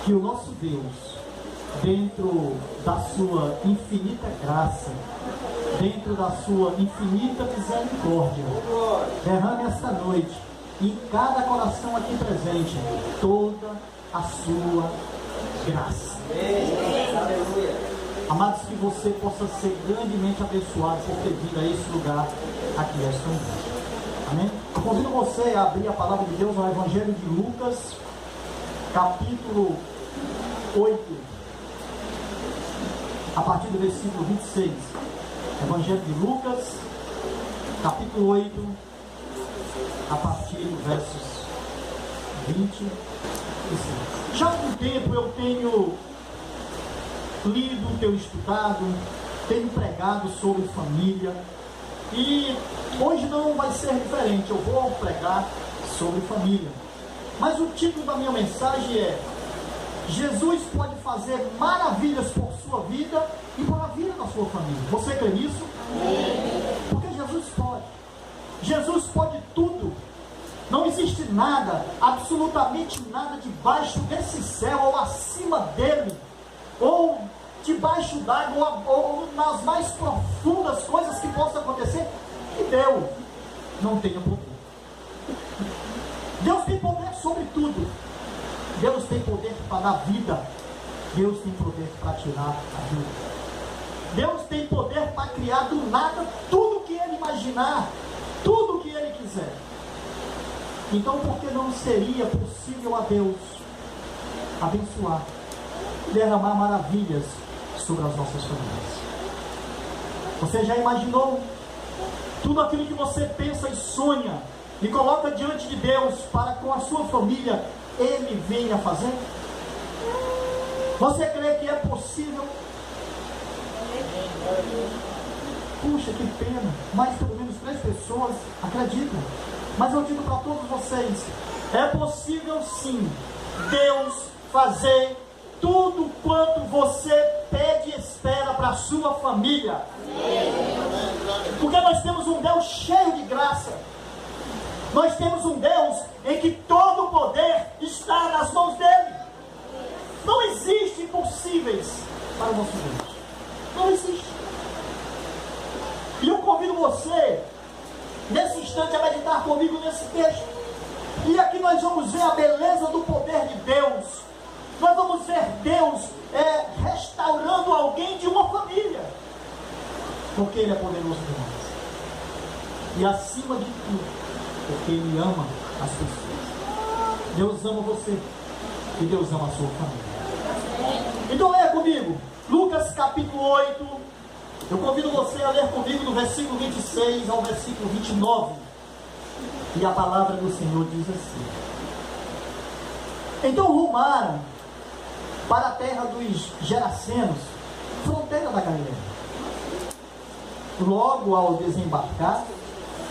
que o nosso Deus, dentro da sua infinita graça, dentro da sua infinita misericórdia, derrame esta noite em cada coração aqui presente toda a sua graça. Amados, que você possa ser grandemente abençoado por ter vindo a esse lugar aqui esta noite. Amém? Eu convido você a abrir a palavra de Deus no Evangelho de Lucas, capítulo 8, a partir do versículo 26. Evangelho de Lucas, capítulo 8, a partir dos versos 26. Já há algum tempo eu tenho lido, tenho estudado, tenho pregado sobre família, e hoje não vai ser diferente. Eu vou pregar sobre família, mas o título da minha mensagem é: Jesus pode fazer maravilhas por sua vida e por a vida da sua família. Você crê nisso? Porque Jesus pode. Jesus pode tudo. Não existe nada, absolutamente nada debaixo desse céu ou acima dele, ou debaixo d'água, ou nas mais profundas coisas que possam acontecer, que Deus não tenha poder. Deus tem poder sobre tudo. Deus tem poder para dar vida. Deus tem poder para tirar a vida. Deus tem poder para criar do nada tudo que Ele imaginar, tudo que Ele quiser. Então, por que não seria possível a Deus abençoar, derramar maravilhas sobre as nossas famílias? Você já imaginou tudo aquilo que você pensa e sonha e coloca diante de Deus para com a sua família Ele venha fazer? Você crê que é possível? Puxa, que pena, mas pelo menos 3 pessoas acreditam. Mas eu digo para todos vocês, é possível sim Deus fazer tudo quanto você pede e espera para a sua família. Porque nós temos um Deus cheio de graça. Nós temos um Deus em que todo o poder está nas mãos dele. Não existe impossíveis para o nosso Deus. Não existe. E eu convido você, nesse instante, a meditar comigo nesse texto. E aqui nós vamos ver a beleza do poder de Deus. Nós vamos ver Deus restaurando alguém de uma família. Porque Ele é poderoso demais. E acima de tudo, porque Ele ama as pessoas. Deus ama você e Deus ama a sua família. Então leia comigo Lucas capítulo 8. Eu convido você a ler comigo do versículo 26 ao versículo 29. E a palavra do Senhor diz assim: Então rumaram para a terra dos Gerasenos, fronteira da Galileia. Logo ao desembarcar,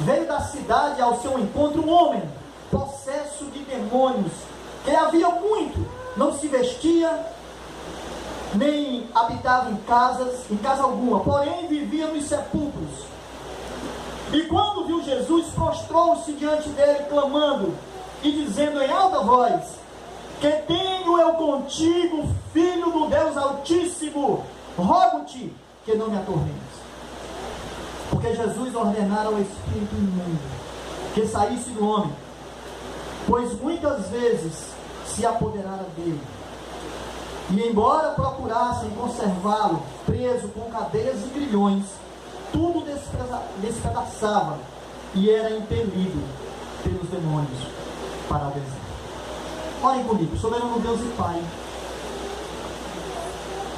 veio da cidade ao seu encontro um homem possesso de demônios, que havia muito, não se vestia, nem habitava em casa alguma, porém vivia nos sepulcros. E quando viu Jesus, prostrou-se diante dele, clamando e dizendo em alta voz: Que tenho eu contigo, filho do Deus Altíssimo, rogo-te que não me atormentes. Porque Jesus ordenara ao espírito imundo que saísse do homem, pois muitas vezes se apoderara dele. E embora procurassem conservá-lo preso com cadeias e grilhões, tudo despedaçava e era impelido pelos demônios para o deserto. Orem comigo. Soberano Deus e Pai,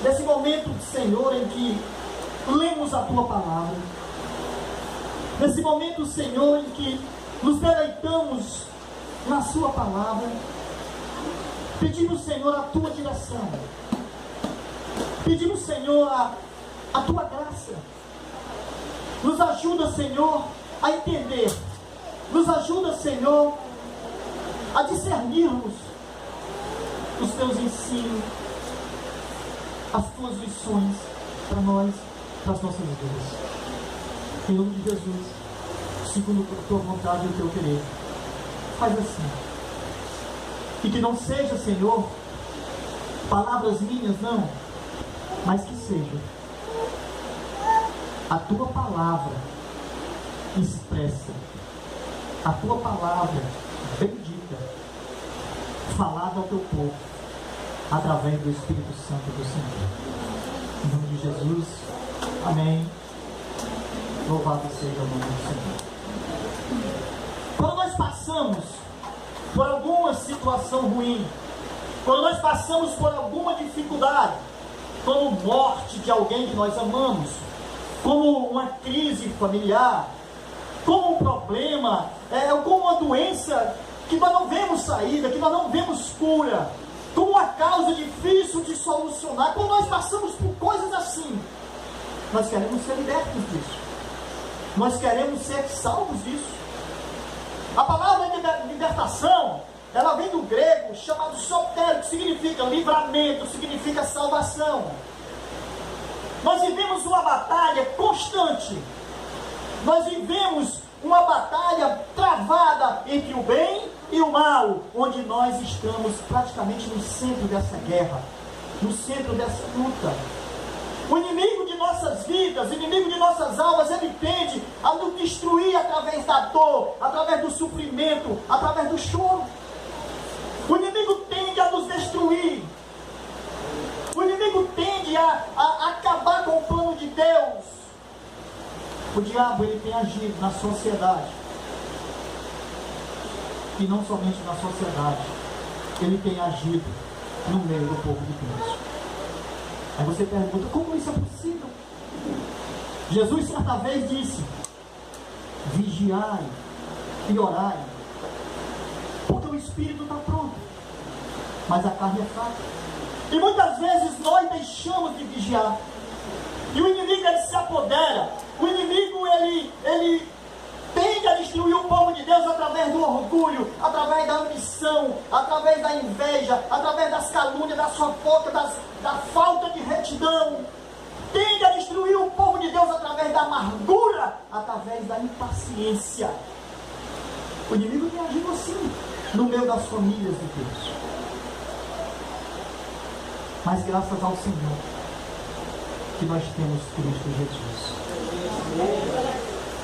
nesse momento, Senhor, em que lemos a Tua palavra, nesse momento, Senhor, em que nos deleitamos na Sua palavra, pedimos, Senhor, a Tua direção. Pedimos, Senhor, a Tua graça. Nos ajuda, Senhor, a entender. Nos ajuda, Senhor, a discernirmos os Teus ensinos, as Tuas lições para nós, para as nossas vidas. Em nome de Jesus, segundo a Tua vontade e o Teu querer, faz assim. E que não seja, Senhor, palavras minhas, não, mas que seja a tua palavra expressa, a tua palavra bendita, falada ao teu povo, através do Espírito Santo do Senhor. Em nome de Jesus, amém. Louvado seja o nome do Senhor. Quando nós passamos por alguma situação ruim, quando nós passamos por alguma dificuldade, como morte de alguém que nós amamos, como uma crise familiar, como um problema, como uma doença que nós não vemos saída, que nós não vemos cura, como uma causa difícil de solucionar, quando nós passamos por coisas assim, nós queremos ser libertos disso, nós queremos ser salvos disso. A palavra de libertação, ela vem do grego chamado sotério, que significa livramento, significa salvação. Nós vivemos uma batalha constante, nós vivemos uma batalha travada entre o bem e o mal, onde nós estamos praticamente no centro dessa guerra, no centro dessa luta. O inimigo de nossas vidas, o inimigo de nossas almas, ele tende a nos destruir através da dor, através do sofrimento, através do choro. O inimigo tende a nos destruir. O inimigo tende a acabar com o plano de Deus. O diabo, ele tem agido na sociedade. E não somente na sociedade. Ele tem agido no meio do povo de Deus. Aí você pergunta, como isso é possível? Jesus certa vez disse: vigiai e orai, porque o espírito está pronto, mas a carne é fraca. E muitas vezes nós deixamos de vigiar, e o inimigo, ele se apodera. O inimigo, ele tende a destruir o povo de Deus através do orgulho, através da ambição, através da inveja, através das calúnias, da fofoca, da falta de retidão. Tende a destruir o povo de Deus através da amargura, através da impaciência. O inimigo tem agido assim no meio das famílias de Deus. Mas graças ao Senhor que nós temos Cristo Jesus,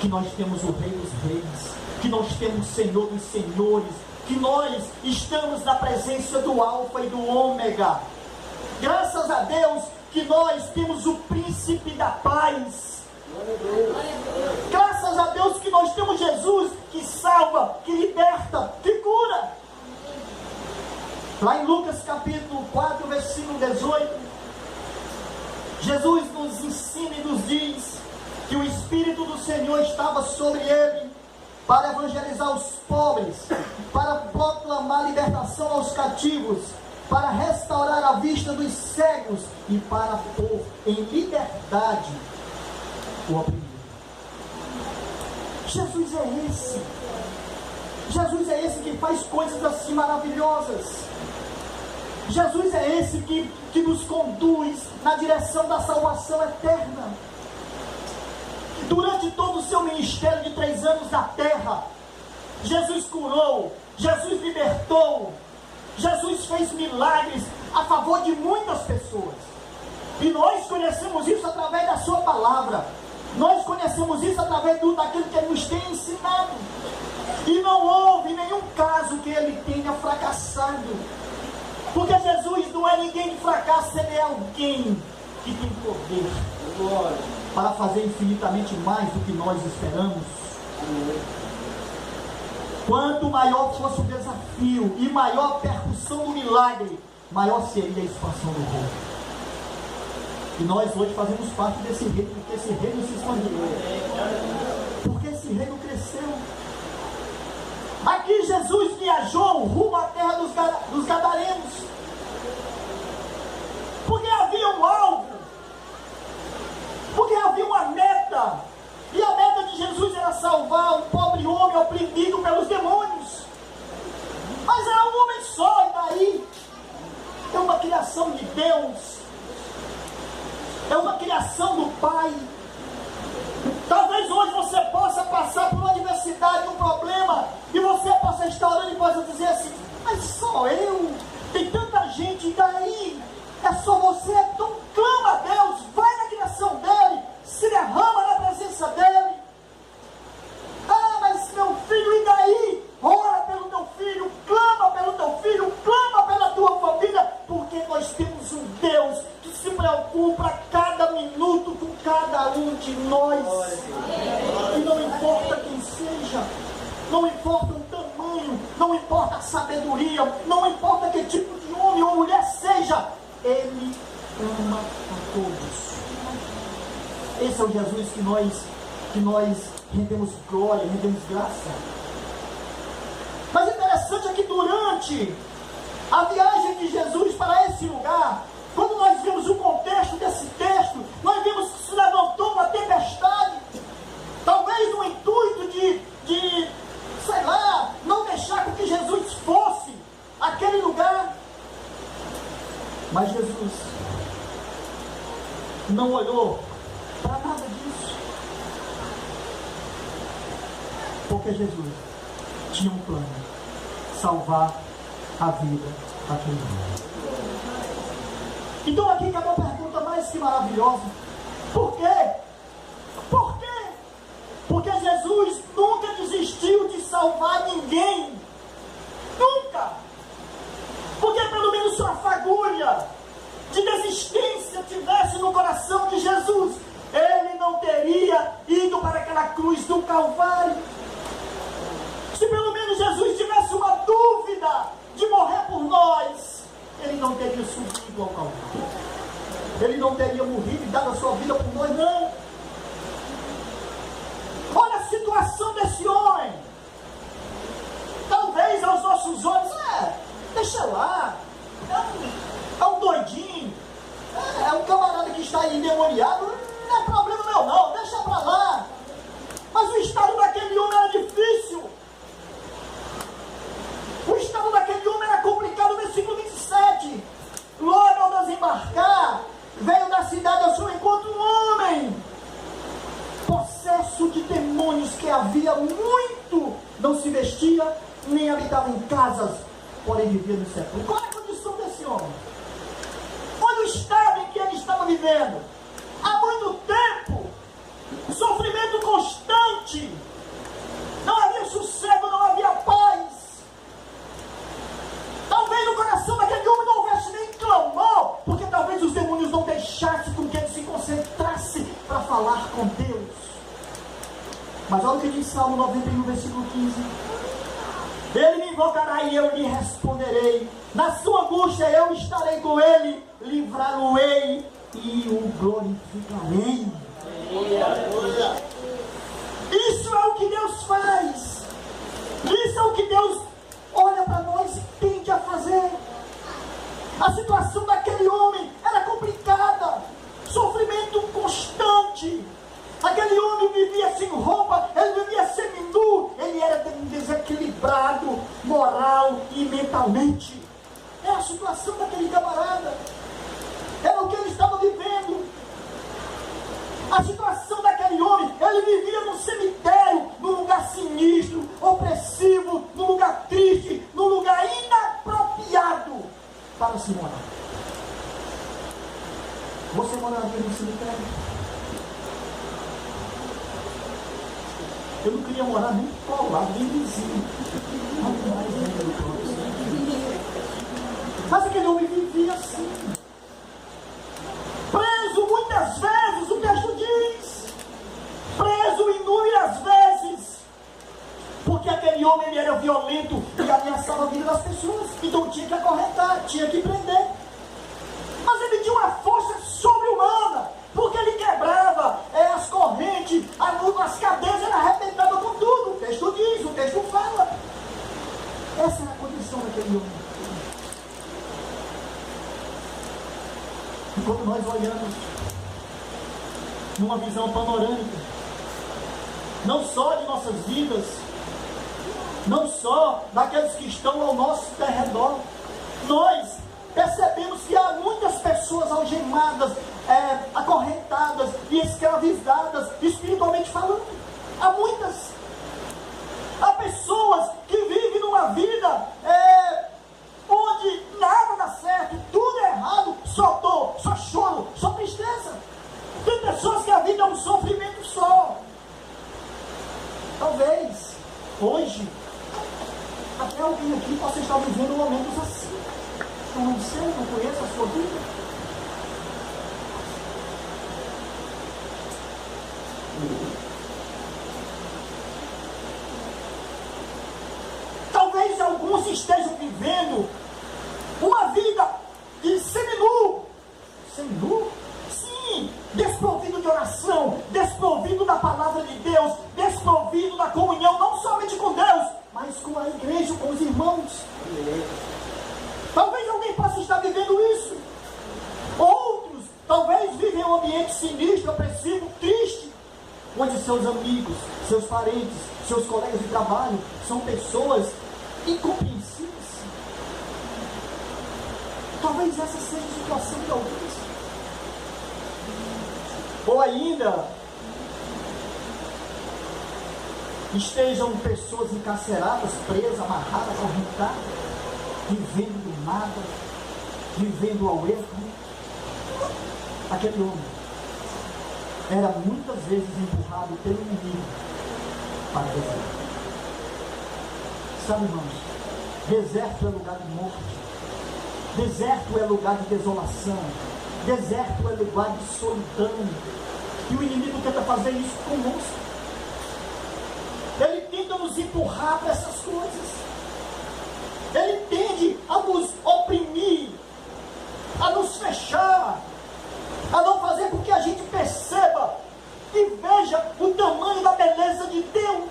que nós temos o Rei dos Reis, que nós temos o Senhor dos Senhores, que nós estamos na presença do Alfa e do Ômega. Graças a Deus que nós temos o Príncipe da Paz. Graças a Deus que nós temos Jesus que salva, que liberta, que cura. Lá em Lucas capítulo 4, versículo 18, Jesus nos ensina e nos diz que o Espírito do Senhor estava sobre ele para evangelizar os pobres, para proclamar libertação aos cativos, para restaurar a vista dos cegos e para pôr em liberdade o oprimido. Jesus é esse. Jesus é esse que faz coisas assim maravilhosas. Jesus é esse que nos conduz na direção da salvação eterna. Durante todo o seu ministério de 3 anos na terra, Jesus curou, Jesus libertou, Jesus fez milagres a favor de muitas pessoas. E nós conhecemos isso através da sua palavra. Nós conhecemos isso através daquilo que ele nos tem ensinado. E não houve nenhum caso que ele tenha fracassado. Porque Jesus não é ninguém que fracassa, ele é alguém que tem poder para fazer infinitamente mais do que nós esperamos. Quanto maior fosse o desafio e maior a percussão do milagre, maior seria a expansão do reino. E nós hoje fazemos parte desse reino, porque esse reino se expandiu, porque esse reino cresceu. Aqui Jesus viajou rumo à terra dos Gadarenos, porque havia um alvo, porque havia uma meta, e a meta de Jesus era salvar um pobre homem oprimido pelos demônios. Mas era um homem só, e daí? É uma criação de Deus, é uma criação do Pai. Talvez hoje você possa passar por uma adversidade, um problema, e você possa estar orando e possa dizer assim: mas só eu? Tem tanta gente, e daí? É só você. Então clama a Deus, vai na direção dele, se derrama na presença dele. Ah, mas meu filho, e daí? Ora pelo teu filho, clama pelo teu filho, clama pela tua família, porque nós temos um Deus que se preocupa a cada minuto com cada um de nós. E não importa quem seja, não importa o tamanho, não importa a sabedoria, não importa que tipo de homem ou mulher seja, Ele ama a todos. Esse é o Jesus que nós rendemos glória, rendemos graça. Mas interessante é que durante a viagem de Jesus para esse lugar, quando nós vemos o contexto desse texto, nós vemos que se levantou uma tempestade, talvez no intuito de sei lá, não deixar com que Jesus fosse àquele lugar. Mas Jesus não olhou para nada disso, porque Jesus tinha um plano: salvar a vida daquele homem. Então aqui cabe uma pergunta mais que maravilhosa: por quê? Por quê? Porque Jesus nunca desistiu de salvar ninguém. Nunca. Porque pelo menos uma fagulha de desistência tivesse no coração de Jesus, Ele não teria ido para aquela cruz do Calvário. Se pelo menos Jesus tivesse uma dúvida de morrer por nós, Ele não teria subido ao Calvário. Ele não teria morrido e dado a sua vida por nós, não. Olha a situação desse homem. Talvez aos nossos olhos, deixa lá, é um doidinho, é um camarada que está aí endemoniado, não é problema meu não, deixa pra lá. Mas o estado daquele homem era difícil. O estado daquele homem era complicado. Versículo 27. Logo ao desembarcar, veio da cidade ao seu encontro um homem possesso de demônios, que havia muito não se vestia, nem habitava em casas, porém vivia no sepulcro. Qual é a condição desse homem? Olha o estado em que ele estava vivendo. Há muito tempo, sofrimento constante, não havia sossego, não havia paz. Talvez no coração daquele homem não houvesse nem clamor, porque talvez os demônios não deixassem com que ele se concentrasse para falar com Deus. Mas olha o que diz Salmo 91, versículo 15. Ele me invocará e eu lhe responderei. Na sua angústia eu estarei com ele, livrá-lo-ei e o glorificarei. Isso é o que Deus faz. Isso é o que Deus olha para nós e tende a fazer. A situação daquele homem era complicada, sofrimento constante. Aquele homem vivia sem roupa, ele vivia seminu, ele era desequilibrado moral e mentalmente. É a situação daquele camarada, era o que ele estava vivendo. A situação daquele homem, ele vivia num cemitério, num lugar sinistro, opressivo, num lugar triste, num lugar inapropriado para se morar. Você moraria no cemitério? Eu não queria morar nem colado, nem vizinho. Mas aquele homem vivia assim. Preso muitas vezes, o texto diz. Preso inúmeras vezes. Porque aquele homem ele era violento e ameaçava a vida das pessoas. Então tinha que acorrentar, tinha que prender. Mas ele tinha uma força sobre-humana. Porque ele quebrava as correntes, as cadeias, ele arrebentava com tudo. O texto diz, o texto fala. Essa era a condição daquele homem. Enquanto nós olhamos numa visão panorâmica, não só de nossas vidas, não só daqueles que estão ao nosso derredor, nós percebemos que há muitas pessoas algemadas, acorrentadas e escravizadas, espiritualmente falando. Há muitas. Há pessoas que vivem numa vida onde nada dá certo, tudo é errado, só tristeza. Tem pessoas que a vida é um sofrimento só. Talvez, hoje, até alguém aqui possa estar vivendo momentos assim. Eu não sei, não conheço a sua vida. Talvez alguns estejam vivendo uma vida de seminu. Seminu? Sim, desprovido de oração, desprovido da palavra de Deus, desprovido da comunhão, não somente com Deus, mas com a igreja, com os irmãos. Talvez alguém possa estar vivendo isso. Outros, talvez, vivem um ambiente sinistro, opressivo, triste, onde seus amigos, seus parentes, seus colegas de trabalho são pessoas incompreensíveis. Talvez essa seja a situação de alguns. Ou ainda, estejam pessoas encarceradas, presas, amarradas, acorrentadas, vivendo do nada, vivendo ao erro. Aquele homem era muitas vezes empurrado pelo inimigo para o deserto. Sabe, irmãos, deserto é lugar de morte, deserto é lugar de desolação, deserto é lugar de solidão, e o inimigo tenta fazer isso conosco. Ele tenta nos empurrar para essas coisas, ele tende a nos oprimir, a nos fechar, a não fazer com que a gente perceba e veja o tamanho da beleza de Deus.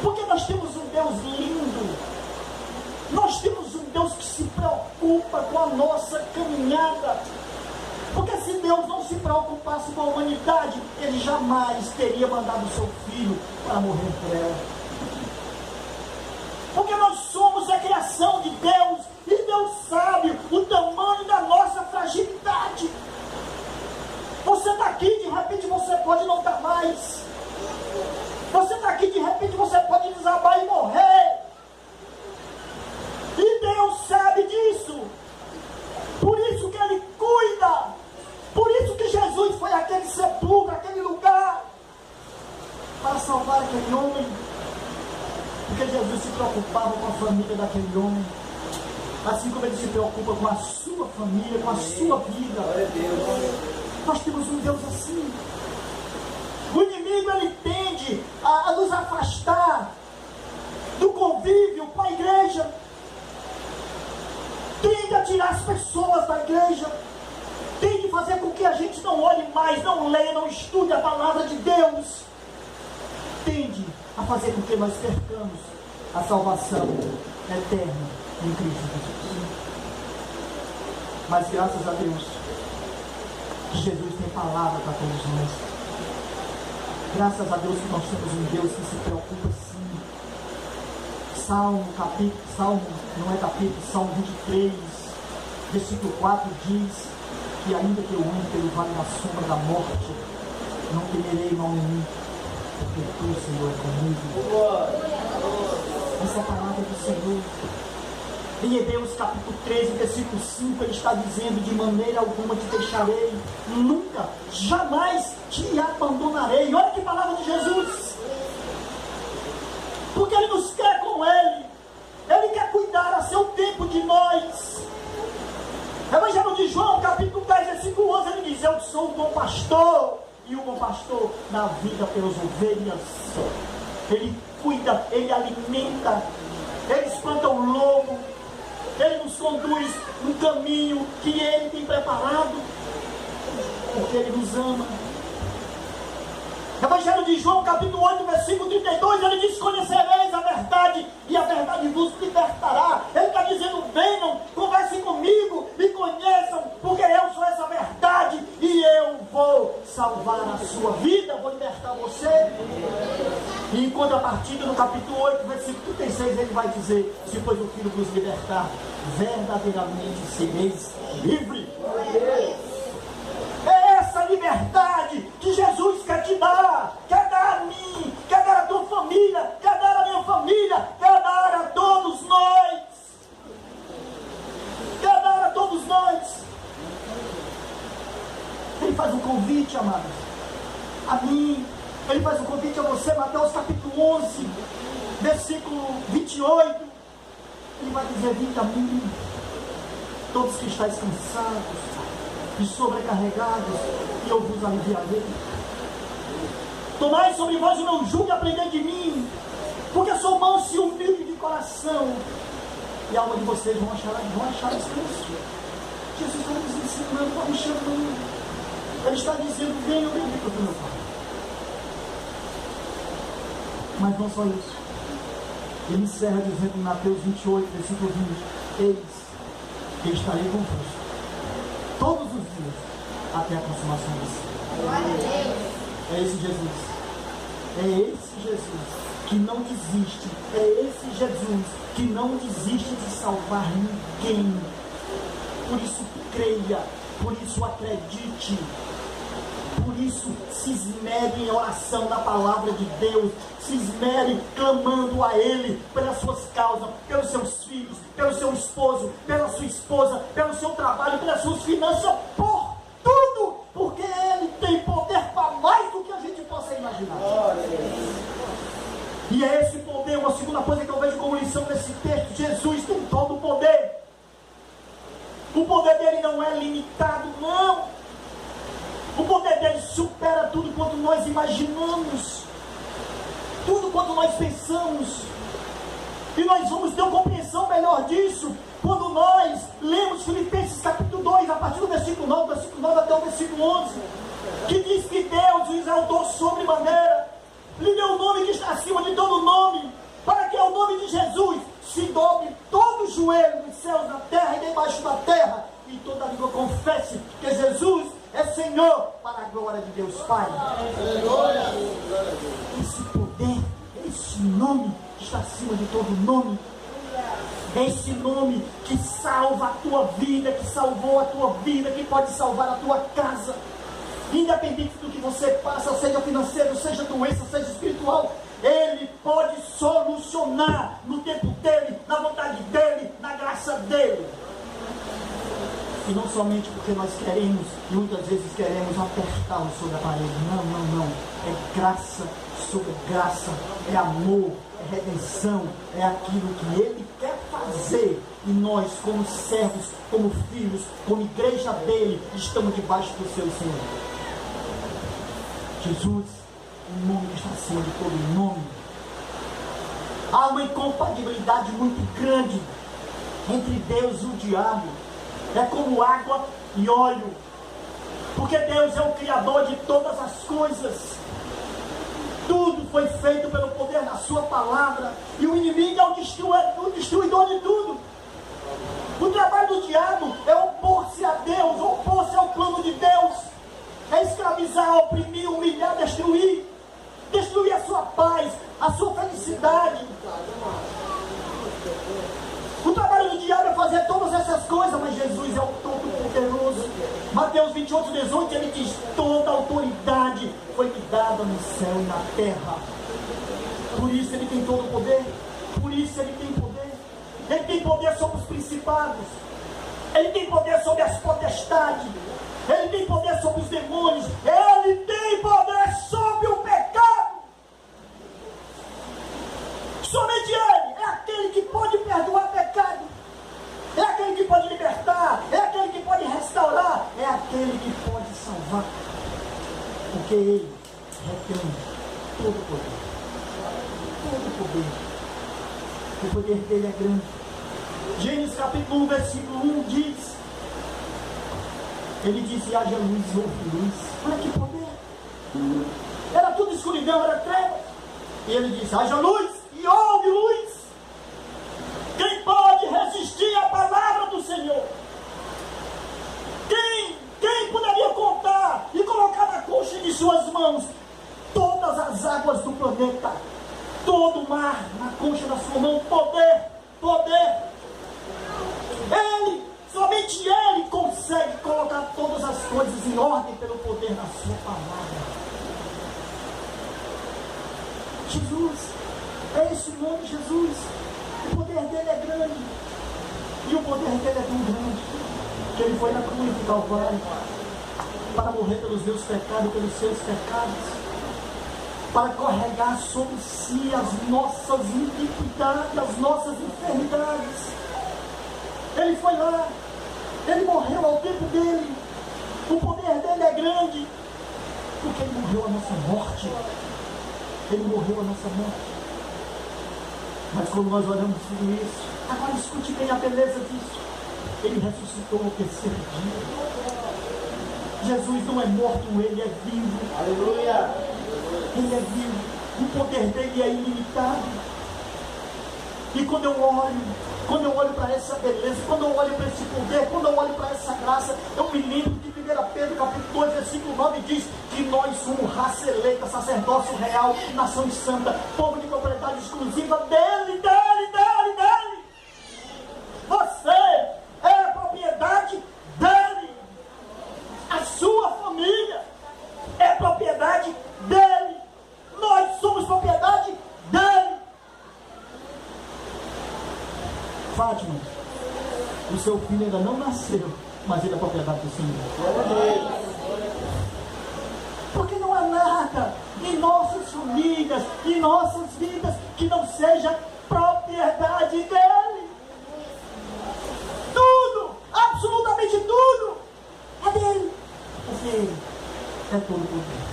Porque nós temos um Deus lindo, nós temos um Deus que se preocupa com a nossa caminhada. Porque se Deus não se preocupasse com a humanidade, Ele jamais teria mandado o seu Filho para morrer por ela. Porque nós somos a criação de Deus, e Deus sabe o tamanho da nossa fragilidade. Você está aqui, de repente você pode não estar mais. Você está aqui, de repente você pode desabar e morrer. E Deus sabe disso. Por isso que Ele cuida. Por isso que Jesus foi àquele sepulcro, àquele lugar, para salvar aquele homem. Porque Jesus se preocupava com a família daquele homem, assim como Ele se preocupa com a sua família, com a sua vida. Nós temos um Deus assim. O inimigo, ele tende a nos afastar do convívio com a igreja, tende a tirar as pessoas da igreja, tende a fazer com que a gente não olhe mais, não leia, não estude a palavra de Deus, tende a fazer com que nós percamos a salvação eterna em Cristo Jesus. Mas graças a Deus que Jesus tem palavra para todos nós. Graças a Deus que nós temos um Deus que se preocupa sim. Salmo, não é capítulo, Salmo 23, versículo 4 diz que ainda que eu ande pelo vale da sombra da morte, não temerei mal nenhum, porque tu, Senhor, é comigo. Essa é a palavra do Senhor. Em Hebreus capítulo 13, versículo 5, ele está dizendo: de maneira alguma te deixarei, nunca, jamais te abandonarei. Olha que palavra de Jesus. Porque Ele nos quer com Ele, Ele quer cuidar a seu tempo de nós. Evangelho de João, capítulo 10, versículo 11, ele diz: eu sou o bom pastor, e o bom pastor dá vida pelas ovelhas. Ele cuida, Ele alimenta, Ele espanta o lobo, Ele nos conduz no caminho que Ele tem preparado, porque Ele nos ama. Evangelho de João, capítulo 8, versículo 32, ele diz: conhecereis a verdade, e a verdade vos libertará. Ele está dizendo: venham, conversem comigo e conheçam, porque eu sou essa verdade, e eu vou salvar a sua vida, vou libertar você. E em contrapartida, no capítulo 8, versículo 36, ele vai dizer: se pois o Filho vos libertar, verdadeiramente sereis livres. É essa liberdade que Jesus quer te dar, quer dar a mim, quer dar a tua família, quer dar a minha família, quer dar a todos nós. Quer dar a todos nós. faz um convite, amados, a mim, ele faz um convite a você, Mateus capítulo 11, versículo 28, ele vai dizer: vinde a mim, todos que estáis cansados e sobrecarregados, e eu vos aliviarei. Tomai sobre vós o meu jugo e aprendei de mim, porque sou manso e humilde de coração, e a alma de vocês vão achar descanso. Jesus está nos ensinando, está nos chamando. Ele está dizendo: venha, bendito do meu Pai. Mas não só isso. Ele encerra dizendo em Mateus 28, versículo 20: eis que estarei convosco todos os dias até a consumação do século. É esse Jesus. É esse Jesus que não desiste. É esse Jesus que não desiste de salvar ninguém. Por isso creia, por isso acredite, por isso se esmere em oração na palavra de Deus, se esmere clamando a Ele pelas suas causas, pelos seus filhos, pelo seu esposo, pela sua esposa, pelo seu trabalho, pelas suas finanças, por tudo, porque Ele tem poder para mais do que a gente possa imaginar. E é esse poder, uma segunda coisa que eu vejo como lição nesse texto: Jesus tem todo o poder. O poder dele não é limitado, não. O poder dele supera tudo quanto nós imaginamos, tudo quanto nós pensamos. E nós vamos ter uma compreensão melhor disso quando nós lemos Filipenses capítulo 2, a partir do versículo 9 até o versículo 11, que diz que Deus o exaltou sobremaneira, lhe deu o nome que está acima de todo nome, para que ao nome de Jesus se dobre todo o joelho nos céus, na terra e debaixo da terra, e toda língua confesse que Jesus é Senhor, para a glória de Deus Pai. Esse poder, esse nome que está acima de todo nome, é esse nome que salva a tua vida, que salvou a tua vida, que pode salvar a tua casa, independente do que você passa, seja financeiro, seja doença, seja espiritual. Ele pode solucionar no tempo dele, na vontade dele, na graça dele. E não somente porque nós queremos, e muitas vezes queremos apertá-lo sobre a parede. Não. É graça sobre graça, é amor, é redenção, é aquilo que ele quer fazer. E nós, como servos, como filhos, como igreja dele, estamos debaixo do seu Senhor. Jesus, o nome que está acima de todo nome. Há uma incompatibilidade muito grande entre Deus e o diabo. É como água e óleo, porque Deus é o Criador de todas as coisas. Tudo foi feito pelo poder da sua palavra, e o inimigo é o destruidor de tudo. O trabalho do diabo é opor-se a Deus, opor-se ao plano de Deus, é escravizar, oprimir, humilhar, destruir a sua paz, a sua felicidade. O trabalho do diabo é fazer todas essas coisas, mas Jesus é o Todo-Poderoso. Mateus 28, 18, ele diz: toda autoridade foi me dada no céu e na terra. Por isso ele tem todo o poder. Por isso ele tem poder. Ele tem poder sobre os principados. Ele tem poder sobre as potestades. Ele tem poder sobre os demônios. Ele tem poder sobre o pecado. Somente Ele é aquele que pode perdoar pecado, é aquele que pode libertar, é aquele que pode restaurar, é aquele que pode salvar, porque Ele retém todo o poder. Todo o poder. O poder dele é grande. Gênesis capítulo 1, versículo 1 diz: ele disse: haja luz e houve luz. Olha que poder. Era tudo escuridão, era trevas. E ele disse: haja luz e houve luz. Quem pode resistir à palavra do Senhor? Quem poderia contar e colocar na concha de suas mãos todas as águas do planeta, todo o mar na concha da sua mão? Poder. Ele, somente Ele consegue colocar todas as coisas em ordem pelo poder da sua palavra. Jesus, é esse o nome de Jesus. O poder dele é grande. E o poder dele é tão grande que ele foi na cruz do Calvário. para morrer pelos meus pecados, pelos seus pecados, para carregar sobre si as nossas iniquidades, as nossas enfermidades. Ele foi lá, ele morreu ao tempo dele, o poder dele é grande, porque ele morreu a nossa morte, ele morreu a nossa morte. Mas quando nós olhamos tudo isso, agora escute bem a beleza disso, ele ressuscitou no terceiro dia. Jesus não é morto, ele é vivo. Aleluia! Ele é vivo, o poder dele é ilimitado. E quando eu olho para essa beleza, quando eu olho para esse poder, quando eu olho para essa graça, eu me lembro que 1 Pedro capítulo 2, versículo 9 diz que nós somos raça eleita, sacerdócio real, nação santa, povo de propriedade exclusiva dele. Você é a propriedade dele. A sua família é propriedade dele. Nós somos propriedade dele. Fátima, o seu filho ainda não nasceu, mas ele é propriedade do Senhor. Porque não há nada em nossas famílias, em nossas vidas, que não seja propriedade dele. Tudo, absolutamente tudo, é dele. Porque ele é todo poder.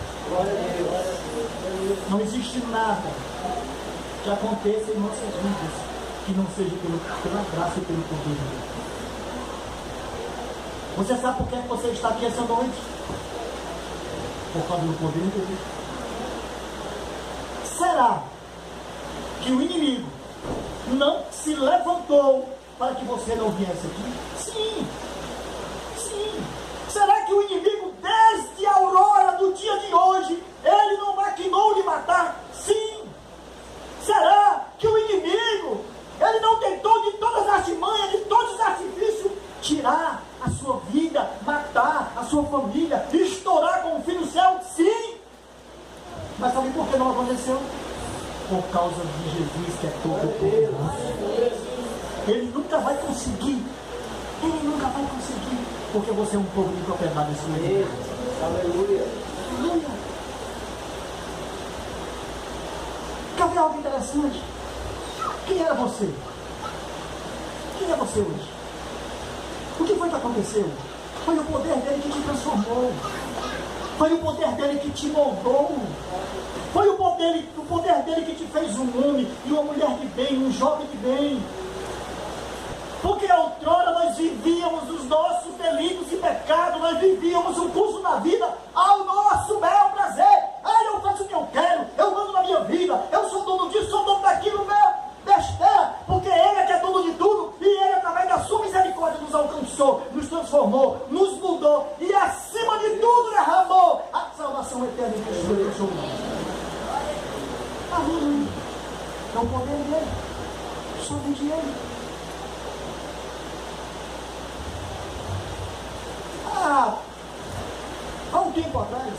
Não existe nada que aconteça em nossas vidas que não seja pela graça e pelo poder de Deus. Você sabe por que você está aqui essa noite? Por causa do poder de Deus. Será que o inimigo não se levantou para que você não viesse aqui? Sim. Será que o inimigo, desde a aurora do dia de hoje, ele não maquinou lhe matar? Sim. Será que o inimigo, ele não tentou de todas as artimanhas, de todos os artifícios, tirar a sua vida, matar a sua família, estourar com o filho do céu? Sim. Mas sabe por que não aconteceu? Por causa de Jesus, que é todo poderoso. Ele nunca vai conseguir. Porque você é um povo de propriedade em sua vida. Aleluia! Quer ver algo interessante? Quem era você? Quem é você hoje? O que foi que aconteceu? Foi o poder dele que te transformou. Foi o poder dele que te moldou. Foi o poder dele que te fez um homem e uma mulher de bem, um jovem de bem. Porque outrora nós vivíamos os nossos delitos e pecados, nós vivíamos o curso da vida ao nosso bel prazer. Eu faço o que eu quero, eu mando na minha vida, eu sou dono disso, sou dono daquilo, meu besteira, porque Ele é que é dono de tudo, e Ele, através da sua misericórdia, nos alcançou, nos transformou, nos mudou, e acima de tudo derramou a salvação eterna em Cristo. Aleluia! É o poder dele, somente Ele. Há um tempo atrás,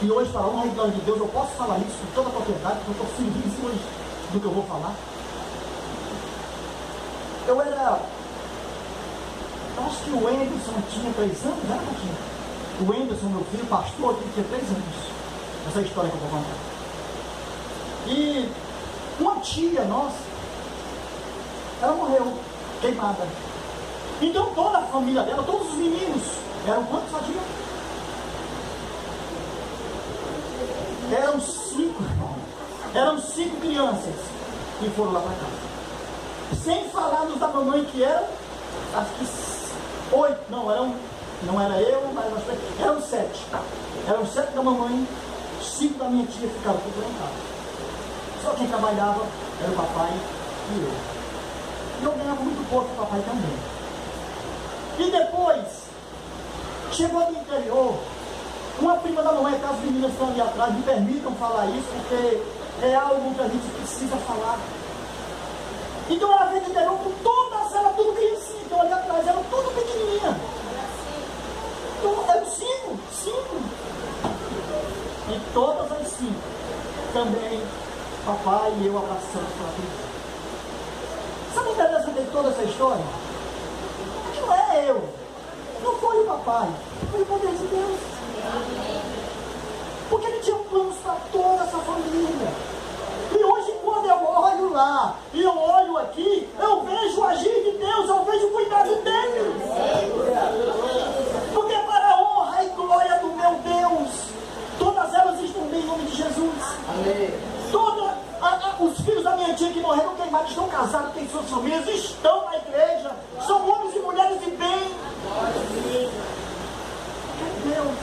e hoje, para a honra e glória de Deus, eu posso falar isso com toda a propriedade, porque eu estou feliz hoje do que eu vou falar. Eu acho que o Anderson tinha 3 anos, né, Martinho? O Anderson, meu filho, pastor, ele tinha 3 anos. Essa é a história que eu vou contar. E uma tia nossa, ela morreu, queimada. Então toda a família dela, todos os meninos, eram quantos, Fatinha? Eram 5 crianças que foram lá para casa. Sem falar nos da mamãe que eram, acho que 8, não era eu, mas eram 7. Eram 7 da mamãe, 5 da minha tia ficaram tudo lá em casa. Só quem trabalhava era o papai e eu. E eu ganhava muito pouco, o papai também. E depois, chegou do interior, uma prima da mamãe, que as meninas estão ali atrás, me permitam falar isso, porque é algo que a gente precisa falar. Então ela veio do interior com todas elas, tudo criancinha, então ali atrás, eram tudo pequenininha. Então, eram 5. E todas as 5, também, papai e eu abraçamos para Deus. Sabe o interessante de toda essa história? Não é eu. Não foi o papai, foi o poder de Deus. Porque ele tinha planos para toda essa família. E hoje, quando eu olho lá e eu olho aqui, eu vejo o agir de Deus, eu vejo o cuidado dele. Porque para a honra e glória do meu Deus, todas elas estão bem em nome de Jesus. Amém. Os filhos da minha tia que morreram queimados, estão casados, têm suas famílias, estão na igreja, são homens e mulheres de bem. Deus,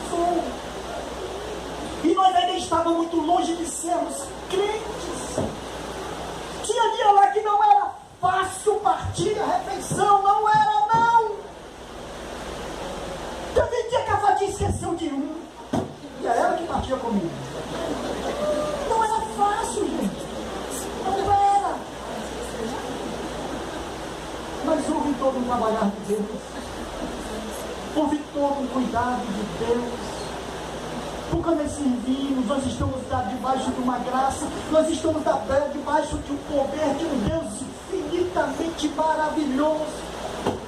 sou. E nós ainda estávamos muito longe de sermos crentes. Tinha dia lá que não era fácil partir a refeição, não era não. Teve dia que a Fatia esqueceu de um, e era ela que partia comigo. Não era fácil, gente. Não era. Mas houve todo um trabalhar de Deus. Houve todo um cuidado de Deus. Porque nós servimos, nós estamos debaixo de uma graça, nós estamos debaixo de um poder de um Deus infinitamente maravilhoso,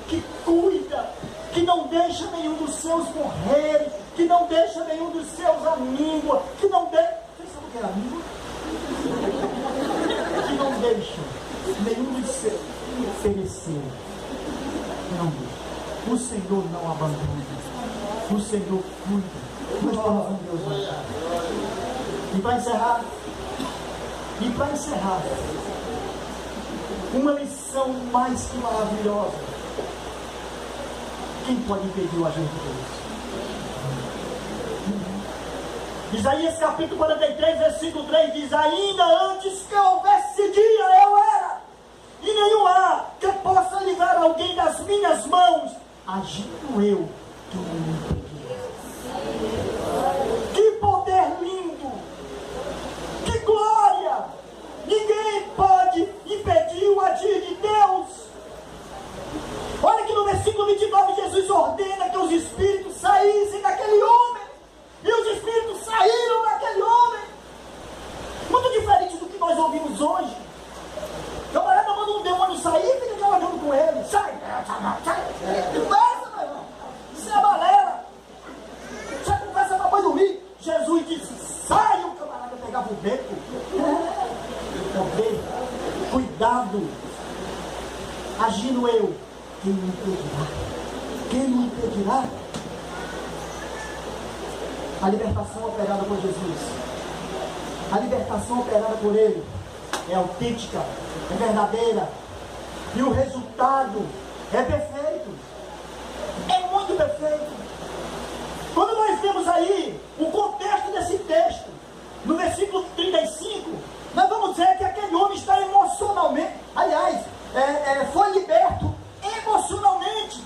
que cuida, que não deixa nenhum dos seus morrer, que não deixa nenhum dos seus amigos, que não deixa... Vocês sabem o que é amigo? Que não deixa nenhum dos seus perecer. Não deixa. O Senhor não abandona. O Senhor cuida. Nós estamos com Deus. E para encerrar, uma lição mais que maravilhosa. Quem pode impedir o agir de Deus? Isaías capítulo 43, versículo 3 diz: ainda antes que houvesse dia, eu era, e nenhum há que possa livrar alguém das minhas mãos, agindo eu, que me impedirá. Que poder lindo! Que glória! Ninguém pode impedir o agir de Deus. Olha que no versículo 29 Jesus ordena que os espíritos saíssem daquele homem. E os espíritos saíram daquele homem. Muito diferente do que nós ouvimos hoje. O camarada manda um demônio sair e fica dialogando com ele. Sai! Sai! Conversa, meu irmão! Isso é balela! Você conversa para depois dormir. Jesus disse: sai! O camarada pegava o beco. Poder, cuidado. Agindo eu, quem me impedirá? Quem me impedirá? A libertação operada por Jesus, a libertação operada por Ele é autêntica, é verdadeira, e o resultado é perfeito, é muito perfeito. Quando nós vemos aí o contexto desse texto, no versículo 35, nós vamos dizer que aquele homem está emocionalmente, aliás, foi liberto emocionalmente,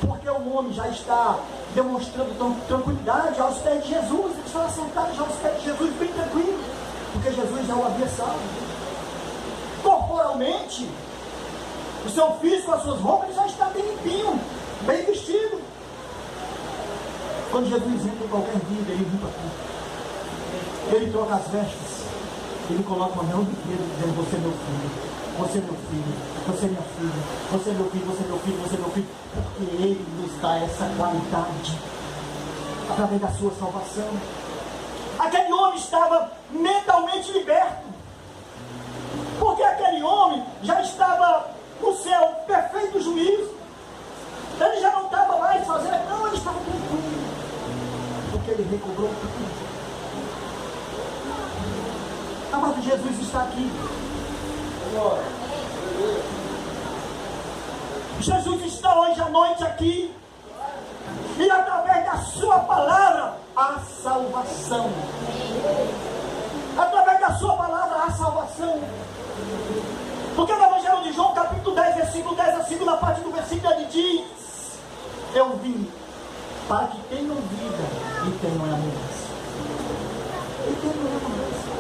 porque o homem já está demonstrando tranquilidade aos pés de Jesus. Ele estava sentado já aos pés de Jesus, bem tranquilo, porque Jesus já o havia salvo. Corporalmente, o seu físico, as suas roupas, ele já está bem limpinho, bem vestido. Quando Jesus entra em qualquer vida, ele limpa tudo. Ele troca as vestes, ele coloca uma mão de dedo dizendo: você é meu filho. Você é meu filho, você é minha filha, você é meu filho, você é meu filho, você é meu filho, porque Ele nos dá essa qualidade através da sua salvação. Aquele homem estava mentalmente liberto, porque aquele homem já estava no céu, perfeito juízo. Ele já não estava mais fazendo, não, ele estava tranquilo, porque ele recobrou tudo. Amado, Jesus está aqui. Jesus está hoje à noite aqui, e através da sua palavra há salvação. Através da sua palavra há salvação. Porque no Evangelho de João, capítulo 10, versículo 10, a segunda parte do versículo, ele diz: eu vim para que tenham vida e tenham abundância. E tenham abundância.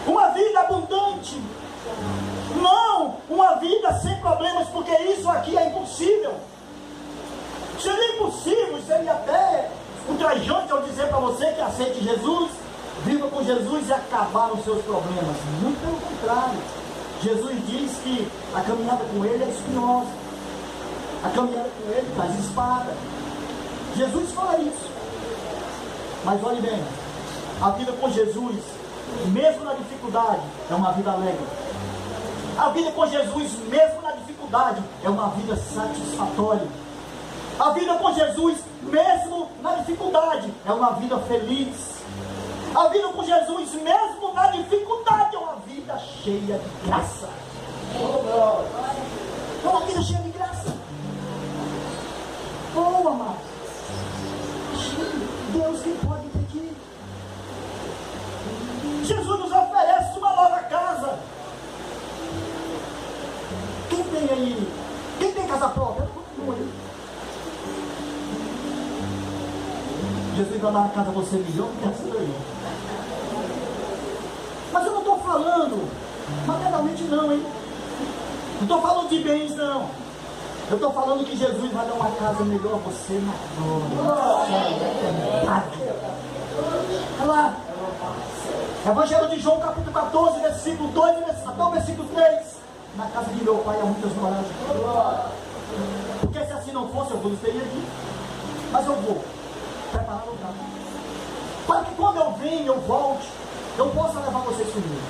Uma vida abundante. Não uma vida sem problemas, porque isso aqui é impossível. Seria impossível, seria até ultrajante eu dizer para você que aceite Jesus, viva com Jesus e acabar os seus problemas. Muito pelo contrário. Jesus diz que a caminhada com Ele é espinhosa. A caminhada com Ele traz espada. Jesus fala isso. Mas olhe bem, a vida com Jesus, mesmo na dificuldade, é uma vida alegre. A vida com Jesus, mesmo na dificuldade, é uma vida satisfatória. A vida com Jesus, mesmo na dificuldade, é uma vida feliz. A vida com Jesus, mesmo na dificuldade, é uma vida cheia de graça. É uma vida cheia de graça. Oh, amado, Deus que pode pedir. Jesus nos oferece uma nova casa. Quem tem aí? Quem tem casa própria? Jesus vai dar uma casa a você milhão, mas eu não estou falando materialmente não, hein? Não estou falando de bens não. Eu estou falando que Jesus vai dar uma casa melhor a você na glória. Olha lá. Evangelho de João, capítulo 14, versículo 2 até o versículo 3. Na casa de meu pai há muitas moradas. Porque se assim não fosse, eu vos teria dito. Mas eu vou preparar o lugar, para que quando eu venho, eu volte, eu possa levar vocês comigo,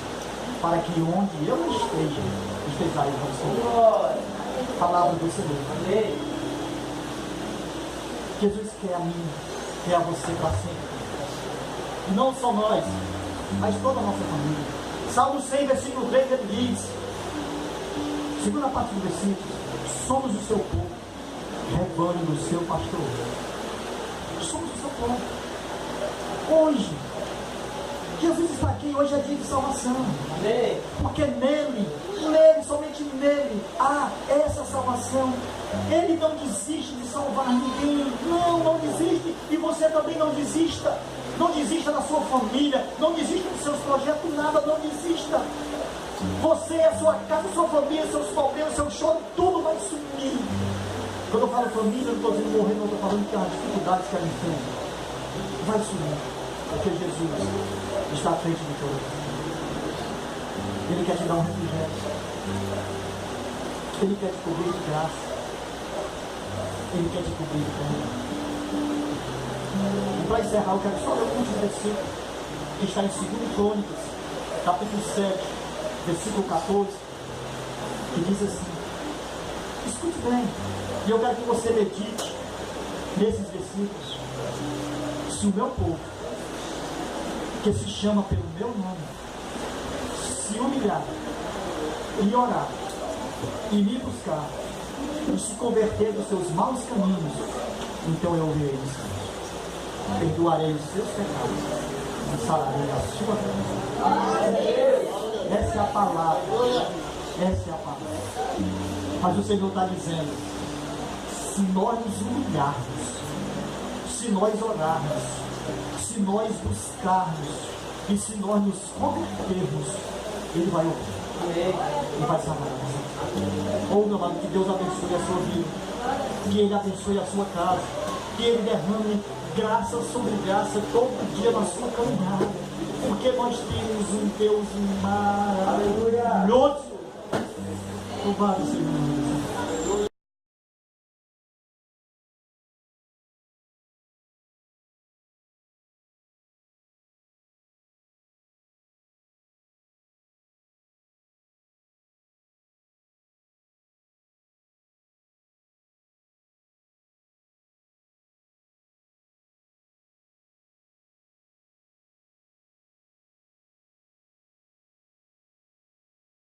para que onde eu esteja, estejais você. Palavra do Senhor. Amém. Jesus quer a mim, quer a você para sempre. E não só nós, mas toda a nossa família. Salmo 100, versículo 3, ele diz, segunda parte do versículo: somos o seu povo, rebanho do seu pastor. Somos o seu povo. Hoje, Jesus está aqui, hoje é dia de salvação. Amém. Porque nele, somente nele, há essa salvação. Ele não desiste de salvar ninguém. Não desiste. E você também não desista. Não desista da sua família. Não desista dos seus projetos, nada, não desista. Você, a sua casa, a sua família, seus problemas, seu choro, tudo vai sumir. Quando eu falo família, não estou dizendo morrer, não estou falando que as dificuldades que ela enfrenta vai sumir, porque Jesus está à frente de todos. Ele quer te dar um refrigério. Ele quer te cobrir de graça. Ele quer te cobrir de perdão. E para encerrar, eu quero só ler um versículo que está em 2 Crônicas, capítulo 7, versículo 14, que diz assim. Escute bem, e eu quero que você medite nesses versículos. Se o meu povo, que se chama pelo meu nome, se humilhar e orar e me buscar e se converter dos seus maus caminhos, então eu ouvirei dos céus, perdoarei os seus pecados e sararei a sua vida. Essa é a palavra. Essa é a palavra. Mas o Senhor está dizendo: se nós nos humilharmos, se nós orarmos, se nós buscarmos e se nós nos convertermos, Ele vai ouvir. Ele vai salvar a nossa vida. Oh, meu amado, que Deus abençoe a sua vida, que Ele abençoe a sua casa, que Ele derrame graça sobre graça todo dia na sua caminhada, porque nós temos um Deus maravilhoso. Louvado seja o nome.